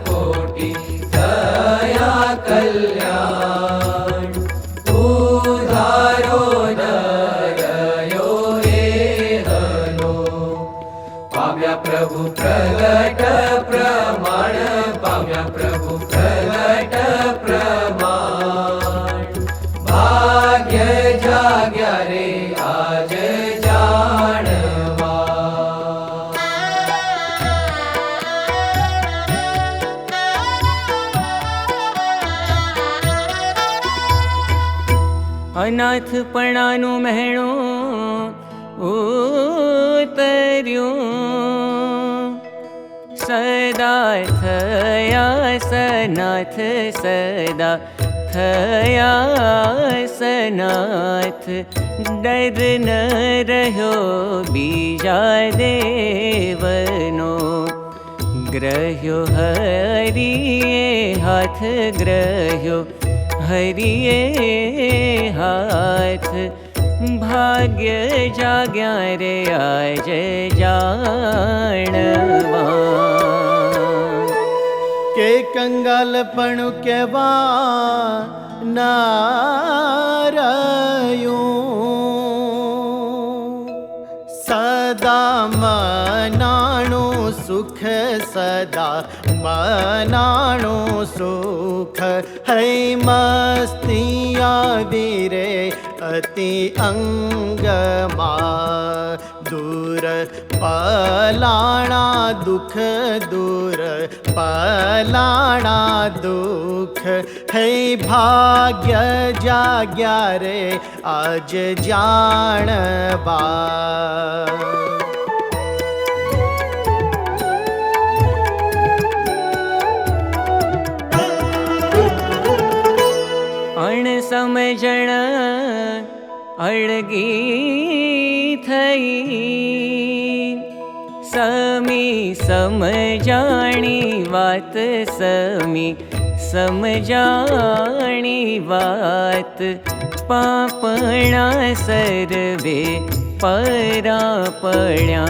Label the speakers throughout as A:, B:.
A: कोटि दया कल्याण उधारो नरयो एहनो पाम्या प्रभु प्रगट प्रमाण पाम्या प्रभु प्रगट प्रमाण भाग्य जाग्या रे आज जाणवा
B: अनाथपणाનું મહેણું ઉતર્યું સદા થયા સનાથ સદા થયા સનાથ ડર ન રહ્યો બીજા દેવનો ગ્રહ્યો હરિએ હાથ ગ્રહ્યો हरिये हाथ भाग्य जाग्या रे आज जाणवा
C: के कंगालपणु केवा नारायू सदा मनाणु सुख सदा मनाणु सुख है मस्तिया वीरे अति अंगमा दूर पलाणा दुख दूर पलाणा दुख है भाग्य जाग्या रे आज जाणवा
B: સમજણ અળગી થઈ સમી સમજાણી વાત સમી સમજાણી વાત પાપણા સર્વે પરા પડ્યા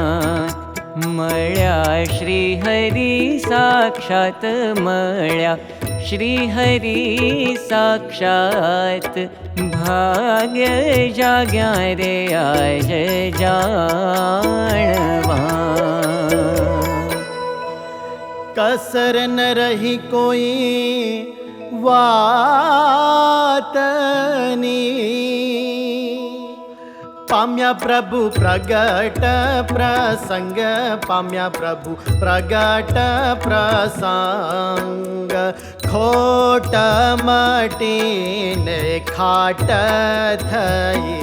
B: મળ્યા શ્રી હરિ સાક્ષાત મળ્યા श्री हरि साक्षात भाग्य जाग्या रे आज जाणवा
C: कसर न रही कोई वातनी पाम्या प्रभु प्रगट प्रसंग पाम्या प्रभु प्रगट प्रसंग खोट मटीने खाट थई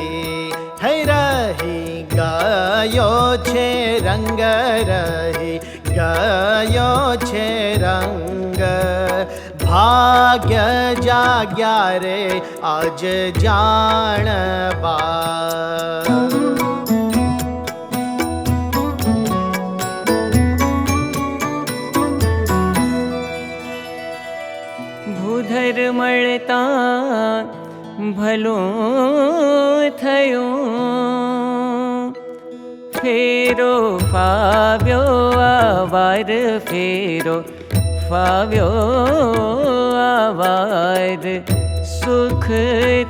C: है रही गयो छे रंग रही गयो छे रंग भाग्य जाग्या रे आज जाणवा
B: ભૂધર મળતા ભલું થયું ફેરો ફાવ્યો આવાર ફેરો ફાવ્યો આવાર સુખ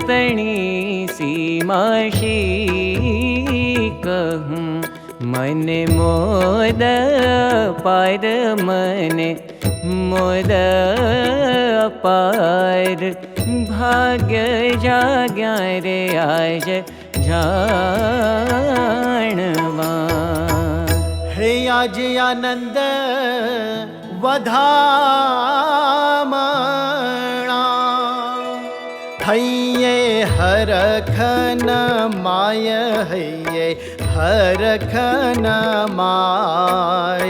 B: તણી સીમાશી કહું મને મોદ પાર મને મોદ અપાર ભાગ્ય જાગ્યા રે આજ જાણવા
C: हे आज आनंद વધામણા હૈયે હરખન માય હૈયે હરખન માય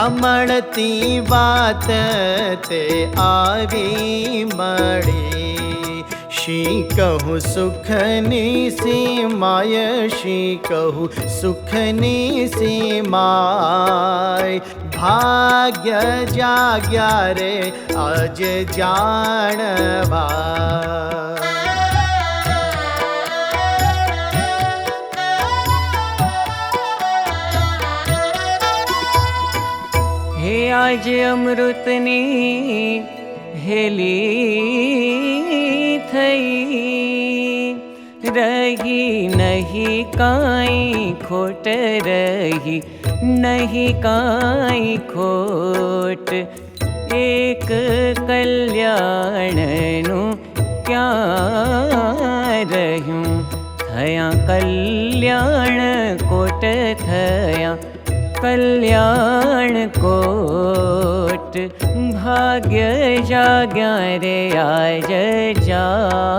C: અમળતી વાત તે આવી મળી शी कहूँ सुखनी सीमाय शी कहूँ सुखनी सीमाय भाग्य जाग्या रे आज जाणवा
B: आज अमृतनी हेली थई, रही नहीं काई खोट, रही नहीं काई खोट। एक कल्याणनु क्या रह्यूं, थया कल्याण कोट, थया कल्याण कोट। भाग्य जाग्या रे आज जाणवा,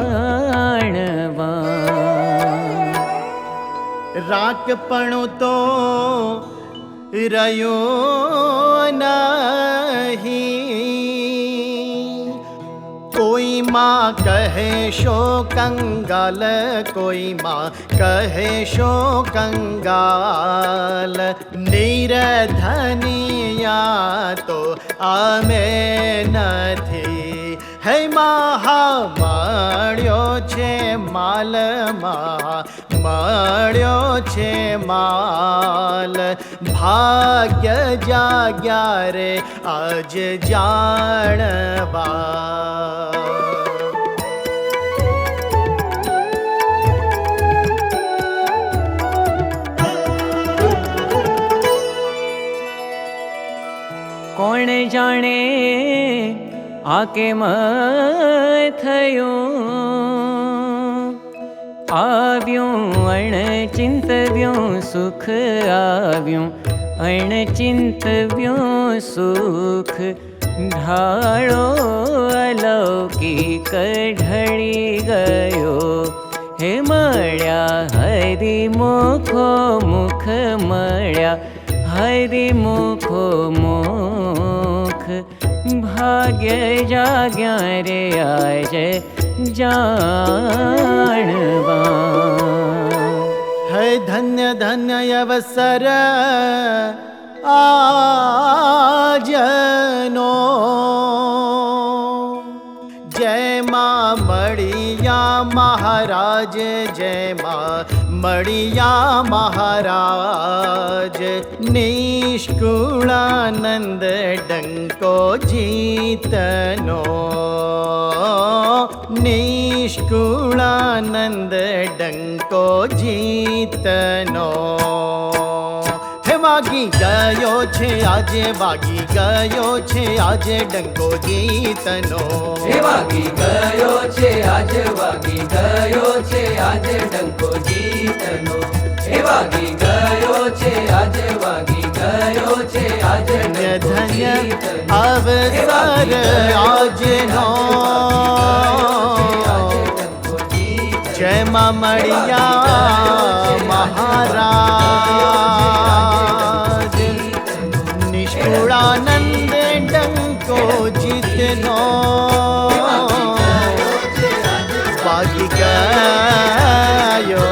C: राखपणो तो रयो नहीं, कोई माँ कहे शो कंगाल, कोई माँ कहे शो कंगाल। निरधनिया तो आमे नथी, है महा मळ्यो छे माल, महा मळ्यो छे माल। भाग्य जाग्या रे आज जाणवा,
B: कोण जाणे आके थयो, आव्यूं अणचिंतव्यूं सुख, आव्यूं अणचिंतव्यूं सुख। ढाळो अलौकिक ढळी गयो, हे मळ्या हरि मुखो मुख, मळ्या हरि मुखो मुख। भाग्य जाग्या रे आज जाणवा,
C: है धन्य धन्य अवसर આજનો। जय माँ मड़िया महाराज, जय माँ मड़िया महाराज। निष्कुलानंद डंको जीतनो, निष्कुलानंद डंको जीतनो। वागी गयो छे आजे, वागी गयो छे आजे डंको जीतनो।
A: हे वागी गयो छे आज, वागी गयो छे आज डंको जीतनो। हे वागी गयो छे आज, वागी गयो छे आज डंको
C: धन्य
A: जीतनो।
C: अवसर आजनो, जय माँ मड़िया महाराज। निष्कुलानंद डंको जीतनो, वागी गयो